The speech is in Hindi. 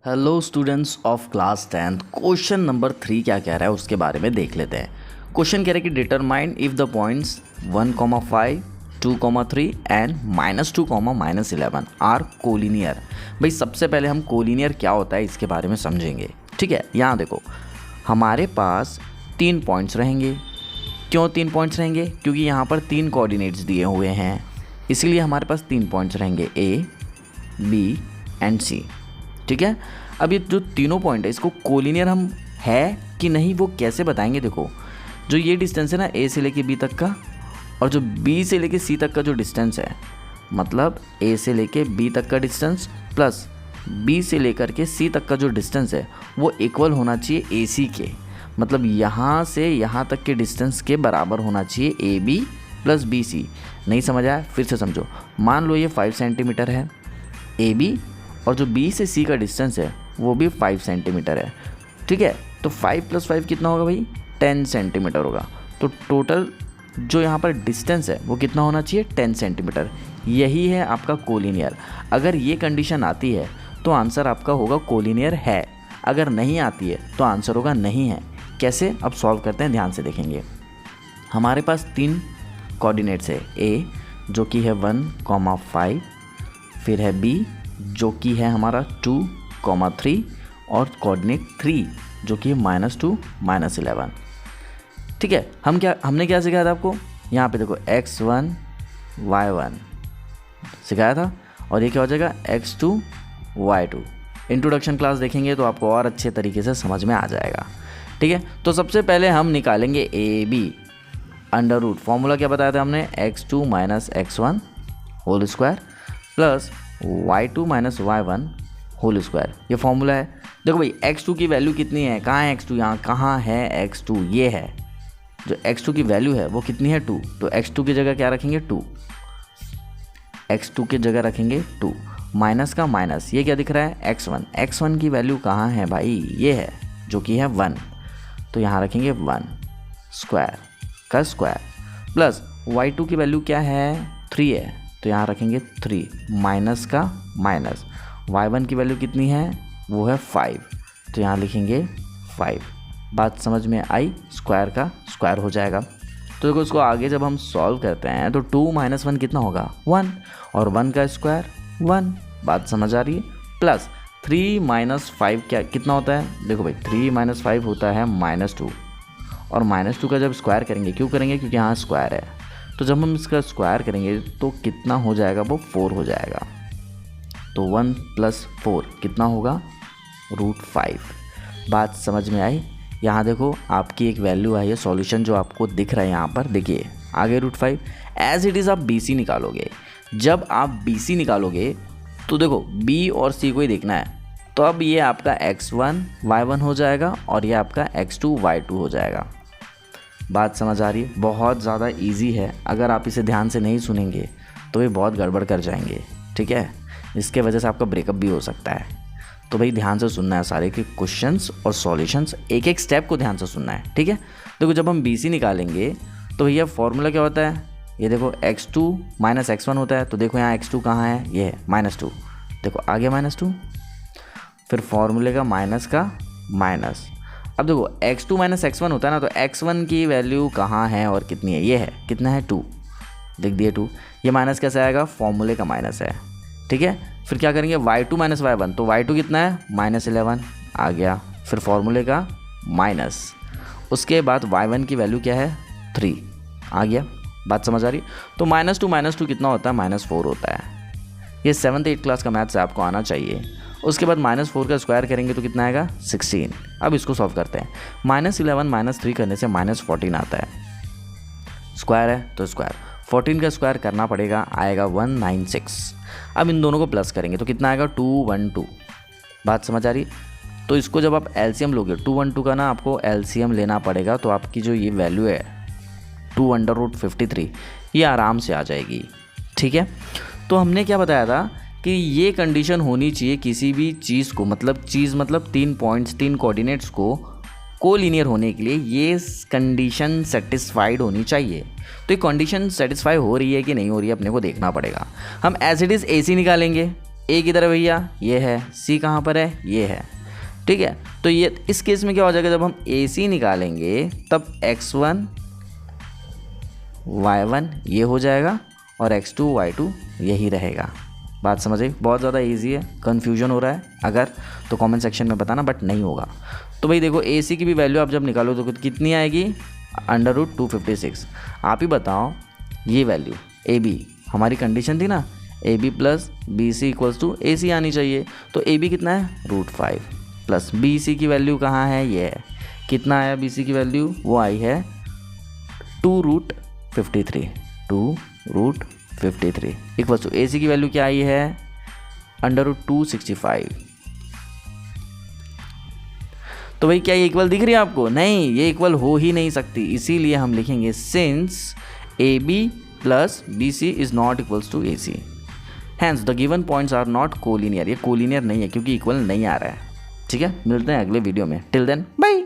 Hello students of class 10th। Question number 3 क्या कह रहा है उसके बारे में देख लेते हैं। क्वेश्चन कह रहा है कि determine if the points 1,5, 2,3 and -2, -11 are collinear. भाई सबसे पहले हम कोलिनियर क्या होता है इसके बारे में समझेंगे। ठीक है, यहाँ देखो हमारे पास 3 पॉइंट्स रहेंगे। क्यों 3 पॉइंट्स रहेंगे? क्योंकि यहाँ पर 3 कोऑर्डिनेट्स दिए हुए हैं, इसीलिए हमारे पास 3 पॉइंट्स रहेंगे, ए, बी एंड सी। ठीक है, अब ये जो तीनों पॉइंट है इसको कोलिनियर हम है कि नहीं वो कैसे बताएंगे। देखो जो ये डिस्टेंस है ना ए से लेके बी तक का, और जो बी से लेके सी तक का जो डिस्टेंस है, मतलब ए से लेके बी तक का डिस्टेंस प्लस बी से लेकर के सी तक का जो डिस्टेंस है वो इक्वल होना चाहिए ए सी के। मतलब यहाँ से यहाँ तक के डिस्टेंस के बराबर होना चाहिए A B plus B C. नहीं समझ आया? फिर से समझो। मान लो ये 5 सेंटीमीटर है ए बी, और जो बी से सी का डिस्टेंस है वो भी 5 सेंटीमीटर है। ठीक है, तो 5 + 5 कितना होगा भाई? 10 सेंटीमीटर होगा। तो टोटल जो यहाँ पर डिस्टेंस है वो कितना होना चाहिए? 10 सेंटीमीटर। यही है आपका कोलिनियर। अगर ये कंडीशन आती है तो आंसर आपका होगा कोलिनियर है, अगर नहीं आती है तो आंसर होगा नहीं है। कैसे? अब सॉल्व करते हैं, ध्यान से देखेंगे। हमारे पास 3 कोऑर्डिनेट्स है, ए जो कि है 1,5, फिर है बी जो कि है हमारा 2,3 और कोऑर्डिनेट 3 जो कि है -2, -11। ठीक है, हमने क्या सिखाया था आपको? यहाँ पे देखो x1 y1 सिखाया था, और ये क्या हो जाएगा x2 y2। इंट्रोडक्शन क्लास देखेंगे तो आपको और अच्छे तरीके से समझ में आ जाएगा। ठीक है, तो सबसे पहले हम निकालेंगे A B under root. Formula क्या बताया था हमने? x2 - x1 whole square plus y2 - y1 whole square. ये फॉर्मूला है। देखो भाई x2 की वैल्यू कितनी है? कहाँ है x2? यहाँ कहाँ है x2? ये है जो x2 की वैल्यू है वो कितनी है? 2। तो x2 की जगह क्या रखेंगे? 2। x2 की जगह रखेंगे 2, माइनस का माइनस, ये क्या दिख रहा है? x1। x1 की वैल्यू कहाँ है भाई? ये है जो कि है 1, तो यहाँ रखेंगे 1 स्क्वायर का स्क्वायर प्लस y2 की वैल्यू क्या है? 3 है, तो यहाँ रखेंगे 3 माइनस का माइनस। y1 की वैल्यू कितनी है? वो है 5, तो यहाँ लिखेंगे 5। बात समझ में आई? स्क्वायर का स्क्वायर हो जाएगा। तो देखो इसको आगे जब हम सॉल्व करते हैं तो 2 - 1 कितना होगा? 1, और 1 का स्क्वायर 1। बात समझ आ रही है? प्लस 3 - 5 क्या कितना होता है? देखो भाई 3 - 5 होता है -2, और -2 का जब स्क्वायर करेंगे, क्यों करेंगे? क्योंकि यहाँ स्क्वायर है, तो जब हम इसका स्क्वायर करेंगे तो कितना हो जाएगा? वो 4 हो जाएगा। तो 1 + 4 कितना होगा? √5। बात समझ में आई? यहाँ देखो आपकी एक वैल्यू आई है, सॉल्यूशन जो आपको दिख रहा है यहाँ पर देखिए आगे √5। एज इट इज़ आप BC निकालोगे। जब आप BC निकालोगे तो देखो B और C को ही देखना है, तो अब ये आपका x1 y1 हो जाएगा और ये आपका x2 y2 हो जाएगा। बात समझ आ रही है? बहुत ज़्यादा इजी है। अगर आप इसे ध्यान से नहीं सुनेंगे तो ये बहुत गड़बड़ कर जाएंगे। ठीक है, इसके वजह से आपका ब्रेकअप भी हो सकता है। तो भाई ध्यान से सुनना है सारे के क्वेश्चंस और सॉल्यूशंस, एक एक स्टेप को ध्यान से सुनना है। ठीक है, देखो जब हम BC निकालेंगे तो भैया फॉर्मूला क्या होता है? ये देखो x2 - x1 होता है, तो देखो यहाँ x2 कहाँ है? ये है -2। देखो आगे -2, फिर फॉर्मूले का माइनस का माइनस। अब देखो x2 - x1 होता है ना, तो x1 की वैल्यू कहाँ है और कितनी है? ये है, कितना है? 2। लिख दिए 2। ये माइनस कैसे आएगा? फॉर्मूले का माइनस है। ठीक है, फिर क्या करेंगे? y2 - y1, तो y2 कितना है? -11 आ गया, फिर फॉर्मूले का माइनस। उसके बाद y1 की वैल्यू क्या है? 3 आ गया। बात समझ आ रही? तो -2 - 2 कितना होता है? -4 होता है। ये 7th 8th क्लास का मैथ्स आपको आना चाहिए। उसके बाद -4 का स्क्वायर करेंगे तो कितना आएगा? 16। अब इसको सॉल्व करते हैं। -11 - 3 करने से -14 आता है। स्क्वायर है तो स्क्वायर, 14 का स्क्वायर करना पड़ेगा, आएगा 196। अब इन दोनों को प्लस करेंगे तो कितना आएगा? 212। बात समझ आ रही? तो इसको जब आप LCM लोगे, 212 का ना आपको LCM लेना पड़ेगा, तो आपकी जो ये वैल्यू है 2√53 ये आराम से आ जाएगी। ठीक है, तो हमने क्या बताया था कि ये कंडीशन होनी चाहिए किसी भी चीज़ को, मतलब चीज़ मतलब 3 पॉइंट्स 3 कोऑर्डिनेट्स को कोलिनियर होने के लिए ये कंडीशन सेटिस्फाइड होनी चाहिए। तो ये कंडीशन सेटिस्फाई हो रही है कि नहीं हो रही है अपने को देखना पड़ेगा। हम एज इट इज़ AC निकालेंगे ए किधर है भैया, ये है, सी कहाँ पर है, ये है, ठीक है। तो ये इस केस में क्या हो जाएगा, जब हम ए सी निकालेंगे तब x1 y1 ये हो जाएगा और x2 y2 यही रहेगा। बात समझ आई, बहुत ज़्यादा इजी है। कन्फ्यूजन हो रहा है अगर तो कमेंट सेक्शन में बताना, बट नहीं होगा। तो भाई देखो ए सी की भी वैल्यू आप जब निकालो तो कितनी आएगी, √256। आप ही बताओ ये वैल्यू ए बी, हमारी कंडीशन थी ना A B plus B C equals to A C आनी चाहिए। तो ए बी कितना है √5 प्लस बी सी की वैल्यू कहाँ है, ये है, कितना आया बी सी की वैल्यू, वो आई है 2√53 2√53 इक्वल्स टू ए सी की वैल्यू क्या आई है √265। तो भाई क्या ये इक्वल दिख रही है आपको, नहीं, ये इक्वल हो ही नहीं सकती, इसीलिए हम लिखेंगे since A B plus B C is not equals to A C, hence the given points are not collinear. ये कोलिनियर नहीं है क्योंकि इक्वल नहीं आ रहा है। ठीक है, मिलते हैं अगले वीडियो में, टिल देन बाय।